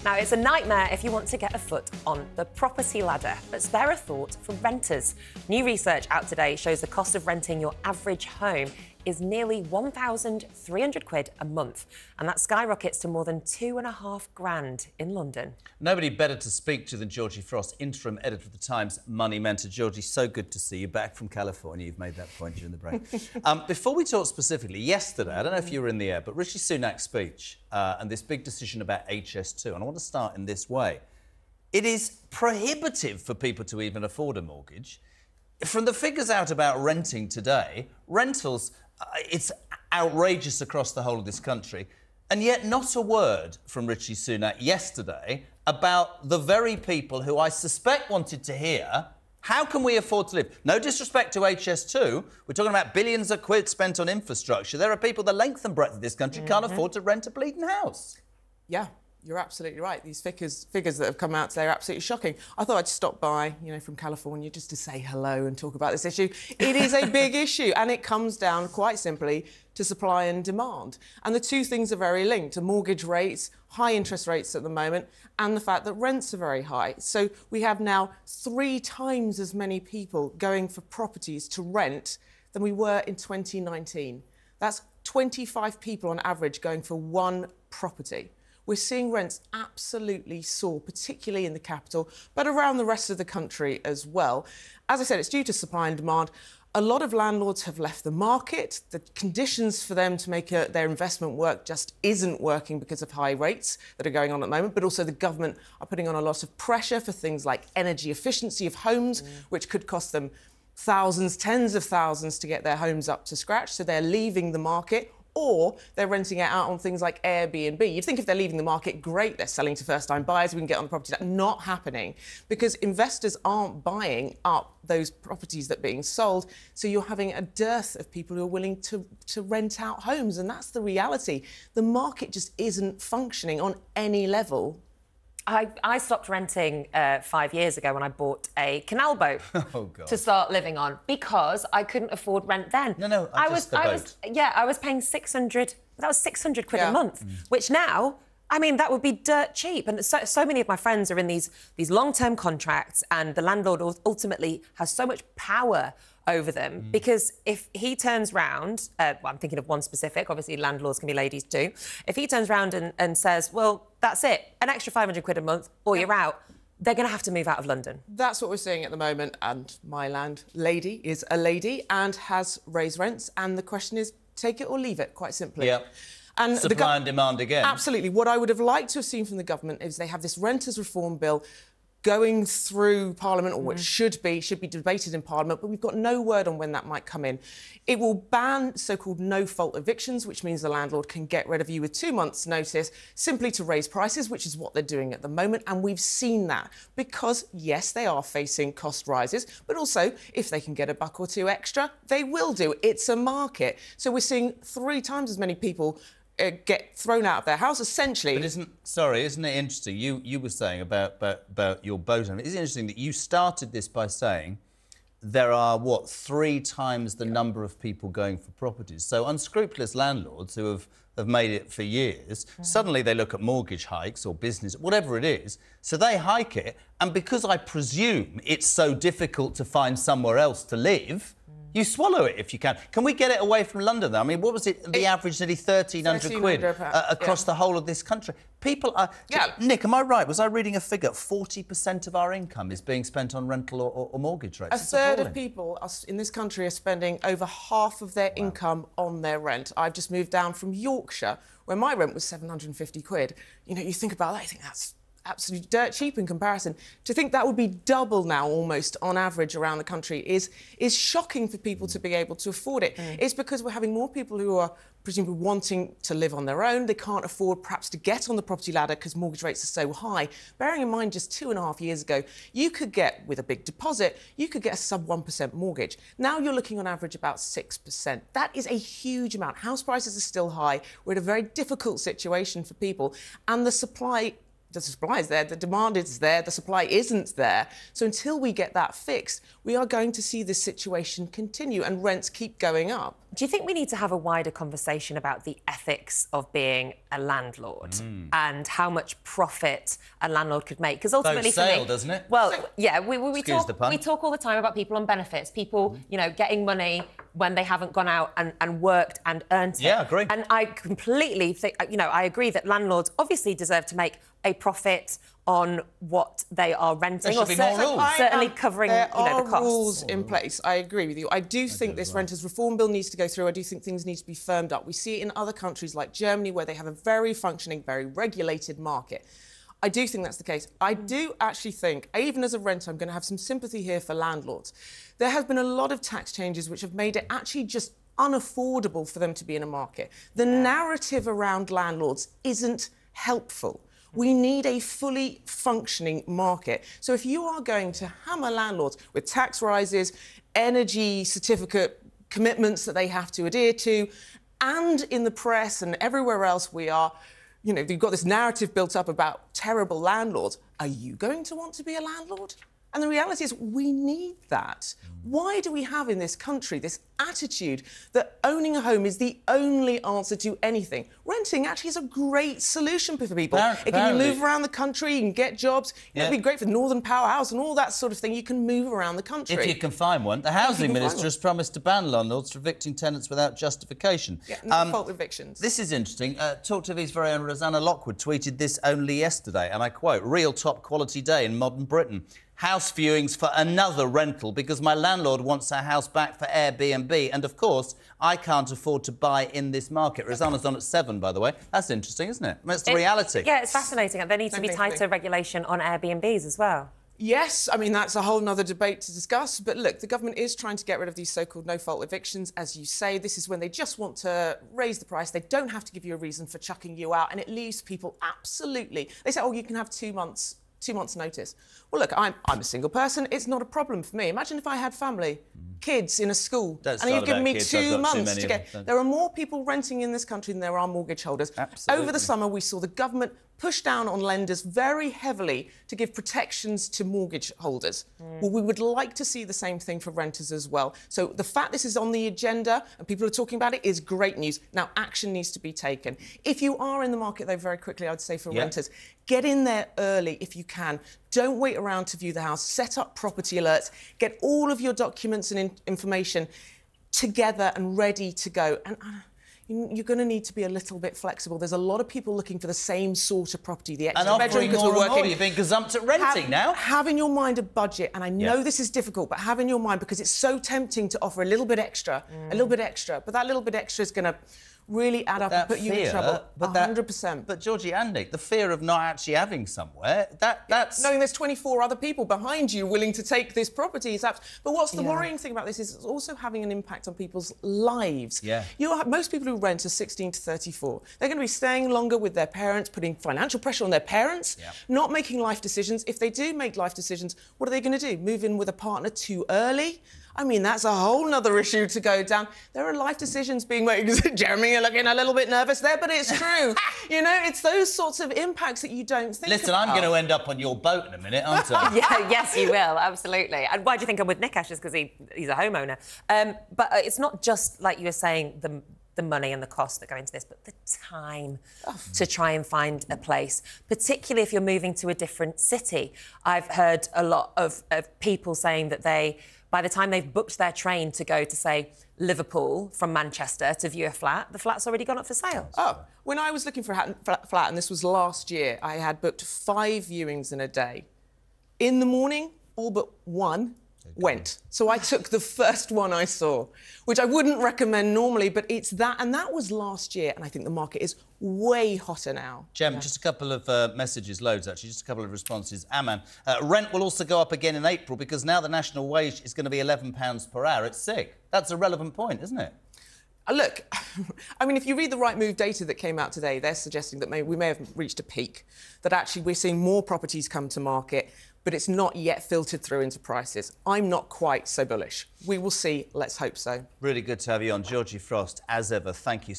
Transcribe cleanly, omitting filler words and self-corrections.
Now, it's a nightmare if you want to get a foot on the property ladder, but spare a thought for renters. New research out today shows the cost of renting your average home is nearly £1,300 a month, and that skyrockets to more than £2,500 in London. Nobody better to speak to than Georgie Frost, interim editor of the Times Money Mentor. Georgie, so good to see you back from California. You've made that point during the break. Before we talk specifically, yesterday, I don't know if you were in the air, but Rishi Sunak's speech and this big decision about HS2, and I want to start in this way. It is prohibitive for people to even afford a mortgage. From the figures out about renting today, rentals, it's outrageous across the whole of this country. And yet not a word from Rishi Sunak yesterday about the very people who I suspect wanted to hear, how can we afford to live? No disrespect to HS2, we're talking about billions of quid spent on infrastructure. There are people the length and breadth of this country can't afford to rent a bleeding house. Yeah. You're absolutely right. These figures that have come out today are absolutely shocking. I thought I'd stop by, from California just to say hello and talk about this issue. It is a big issue, and it comes down quite simply to supply and demand. And the two things are very linked, to mortgage rates, high interest rates at the moment, and the fact that rents are very high. So we have now 3 times as many people going for properties to rent than we were in 2019. That's 25 people on average going for one property. We're seeing rents absolutely soar, particularly in the capital, but around the rest of the country as well. As I said, it's due to supply and demand. A lot of landlords have left the market. The conditions for them to make their investment work just isn't working because of high rates that are going on at the moment, but also the government are putting on a lot of pressure for things like energy efficiency of homes, which could cost them thousands, tens of thousands to get their homes up to scratch. So they're leaving the market, or they're renting it out on things like Airbnb. You'd think if they're leaving the market, great, they're selling to first-time buyers, we can get on the property. That's not happening because investors aren't buying up those properties that are being sold, so you're having a dearth of people who are willing to rent out homes, and that's the reality. The market just isn't functioning on any level. I stopped renting 5 years ago when I bought a canal boat to start living on because I couldn't afford rent then. No, I was paying 600. That was 600 quid a month, which now, I mean, that would be dirt cheap. And so many of my friends are in these long-term contracts, and the landlord ultimately has so much power over them because if he turns round, I'm thinking of one specific, obviously landlords can be ladies too, if he turns round and says, well, that's it, an extra 500 quid a month or you're out, they're going to have to move out of London. That's what we're seeing at the moment, and my landlady is a lady and has raised rents, and the question is, take it or leave it, quite simply. Yep. And supply and demand again. Absolutely. What I would have liked to have seen from the government is they have this renters reform bill going through Parliament, or which should be debated in Parliament, but we've got no word on when that might come in. It will ban so-called no-fault evictions, which means the landlord can get rid of you with 2 months' notice simply to raise prices, which is what they're doing at the moment, and we've seen that because, yes, they are facing cost rises, but also, if they can get a buck or two extra, they will do. It's a market. So we're seeing 3 times as many people get thrown out of their house, essentially. But isn't it interesting? You were saying about your boat. I mean, isn't it interesting that you started this by saying there are, 3 times the number of people going for properties? So unscrupulous landlords who have made it for years, suddenly they look at mortgage hikes or business, whatever it is, so they hike it, and because I presume it's so difficult to find somewhere else to live, you swallow it if you can. Can we get it away from London, though? I mean, what was it? The average nearly 1,300 quid across the whole of this country. People are... Yeah. Nick, am I right? Was I reading a figure? 40% of our income is being spent on rental or mortgage rates. A third of people in this country are spending over half of their income on their rent. I've just moved down from Yorkshire, where my rent was 750 quid. You think about that, you think that's absolutely dirt cheap in comparison. To think that would be double now, almost, on average around the country is shocking for people to be able to afford it. It's because we're having more people who are presumably wanting to live on their own. They can't afford perhaps to get on the property ladder because mortgage rates are so high. Bearing in mind, just 2.5 years ago, you could get, with a big deposit, you could get a sub 1% mortgage. Now you're looking on average about 6%. That is a huge amount. House prices are still high. We're in a very difficult situation for people, and the supply is there, the demand is there, the supply isn't there. So until we get that fixed, we are going to see this situation continue and rents keep going up. Do you think we need to have a wider conversation about the ethics of being a landlord and how much profit a landlord could make? Because ultimately, Boat for sale, me, doesn't it? well, yeah, we Excuse the pun. talk all the time about people on benefits, people, you know, getting money when they haven't gone out and worked and earned it. Yeah, I agree. And I completely think, you know, I agree that landlords obviously deserve to make a profit on what they are renting, There should be more rules. certainly covering, there you know, the are costs. rules in place. I agree with you. I do think this renters reform bill needs to go through. I do think things need to be firmed up. We see it in other countries like Germany, where they have a very functioning, very regulated market. I do think that's the case. I do actually think, even as a renter, I'm going to have some sympathy here for landlords. There have been a lot of tax changes which have made it actually just unaffordable for them to be in a market. The narrative around landlords isn't helpful. We need a fully functioning market. So if you are going to hammer landlords with tax rises, energy certificate commitments that they have to adhere to, and in the press and everywhere else we are, you know, you've got this narrative built up about terrible landlords. Are you going to want to be a landlord? And the reality is we need that. Why do we have in this country this attitude that owning a home is the only answer to anything? Renting actually is a great solution for people. It can move around the country, you can get jobs. You know, it'd be great for the Northern Powerhouse and all that sort of thing. You can move around the country. If you can find one. The housing minister has promised to ban landlords from evicting tenants without justification. Yeah, no fault evictions. This is interesting. TalkTV's very own Rosanna Lockwood tweeted this only yesterday, and I quote, "Real top quality day in modern Britain. House viewings for another rental because my landlord wants our house back for Airbnb. And, of course, I can't afford to buy in this market." Rosanna's on at 7, by the way. That's interesting, isn't it? I mean, it's the reality. Yeah, it's fascinating. There needs to be tighter regulation on Airbnbs as well. Yes, I mean, that's a whole nother debate to discuss. But look, the government is trying to get rid of these so-called no-fault evictions. As you say, this is when they just want to raise the price. They don't have to give you a reason for chucking you out. And it leaves people absolutely... They say, oh, you can have 2 months notice. Well, look, I'm a single person. It's not a problem for me. Imagine if I had family, kids in a school, and you've given me 2 months to get... There are more people renting in this country than there are mortgage holders. Absolutely. Over the summer, we saw the government push down on lenders very heavily to give protections to mortgage holders. Well, we would like to see the same thing for renters as well. So the fact this is on the agenda and people are talking about it is great news. Now, action needs to be taken. If you are in the market, though, very quickly, I would say for renters, get in there early if you can. Don't wait around to view the house. Set up property alerts. Get all of your documents and information together and ready to go. And you're going to need to be a little bit flexible. There's a lot of people looking for the same sort of property. The extra bedroom, because we're working. You're being gazumped at renting now. Have in your mind a budget, and I know this is difficult, but have in your mind, because it's so tempting to offer a little bit extra, but that little bit extra is going to really add up and put you in trouble. 100%. But Georgie and Nick, the fear of not actually having somewhere, that's... Knowing there's 24 other people behind you willing to take this property is absolutely... But what's the worrying thing about this is it's also having an impact on people's lives. Yeah. Most people who rent are 16 to 34. They're going to be staying longer with their parents, putting financial pressure on their parents, not making life decisions. If they do make life decisions, what are they going to do? Move in with a partner too early? I mean, that's a whole nother issue to go down. There are life decisions being made. Jeremy, you're looking a little bit nervous there, but it's true. You know, it's those sorts of impacts that you don't think Listen, about. I'm going to end up on your boat in a minute, aren't I? Yes, you will, absolutely. And why do you think I'm with Nick, Ashes? Because he's a homeowner. But it's not just, like you were saying, the money and the costs that go into this, but the time to try and find a place, particularly if you're moving to a different city. I've heard a lot of people saying that by the time they've booked their train to go to, say, Liverpool from Manchester to view a flat, the flat's already gone up for sale. Oh, when I was looking for a flat, and this was last year, I had booked 5 viewings in a day. In the morning, all but one went. So I took the first one I saw, which I wouldn't recommend normally, but it's that. And that was last year, and I think the market is way hotter now. Jem, just a couple of messages, loads actually, just a couple of responses. Aman, rent will also go up again in April because now the national wage is going to be £11 per hour. It's sick. That's a relevant point, isn't it? Look, I mean, if you read the Rightmove data that came out today, they're suggesting that we may have reached a peak, that actually we're seeing more properties come to market, but it's not yet filtered through into prices. I'm not quite so bullish. We will see. Let's hope so. Really good to have you on. Georgie Frost, as ever, thank you.